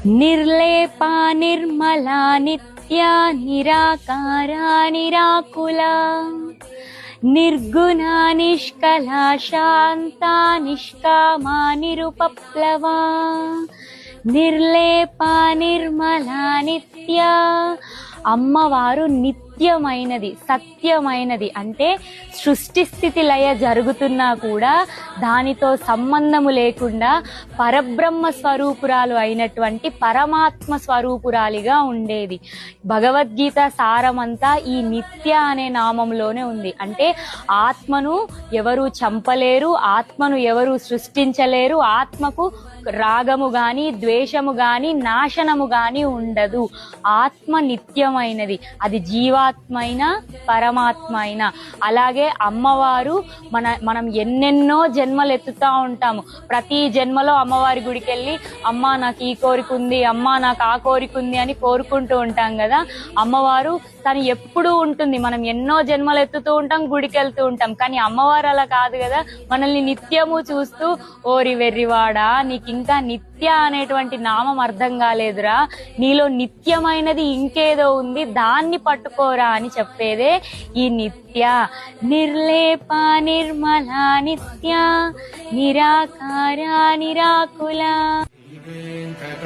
నిర్లేపా నిర్మలా నిత్యా నిరాకారా నిరాకులా నిర్గుణా నిష్కలా శాంతా నిష్కామా నిరుపప్లవా నిర్లేపా నిర్మలా నిత్యా. అమ్మవారు నిత్యమైనది, సత్యమైనది. అంటే సృష్టి స్థితి లయ జరుగుతున్నా కూడా దానితో సంబంధము లేకుండా పరబ్రహ్మ స్వరూపురాలు అయినటువంటి పరమాత్మ స్వరూపురాలిగా ఉండేది. భగవద్గీత సారమంతా ఈ నిత్య అనే నామంలోనే ఉంది. అంటే ఆత్మను ఎవరు చంపలేరు, ఆత్మను ఎవరు సృష్టించలేరు, ఆత్మకు రాగము గాని ద్వేషము గాని నాశనము గాని ఉండదు. ఆత్మ నిత్యమైనది, అది జీవాత్మ అయినా పరమాత్మ అయినా. అలాగే అమ్మవారు మనం ఎన్నెన్నో జన్మలు ఎత్తుతా ఉంటాము. ప్రతి జన్మలో అమ్మవారి గుడికి వెళ్ళి అమ్మ నాకు ఈ కోరిక ఉంది, అమ్మ నాకు ఆ కోరిక ఉంది అని కోరుకుంటూ ఉంటాం కదా. అమ్మవారు తను ఎప్పుడూ ఉంటుంది. మనం ఎన్నో జన్మలు ఎత్తుతూ ఉంటాం, గుడికి వెళ్తూ ఉంటాం. కానీ అమ్మవారు అలా కాదు కదా, మనల్ని నిత్యము చూస్తూ ఓరి వెర్రివాడా నీకు ఇంకా నిత్య అనేటువంటి నామం అర్థం కాలేదురా, నీలో నిత్యమైనది ఇంకేదో ఉంది, దాన్ని పట్టుకోరా అని చెప్పేదే ఈ నిత్య. నిర్లేప నిర్మల నిత్య నిరాకార నిరాకుల.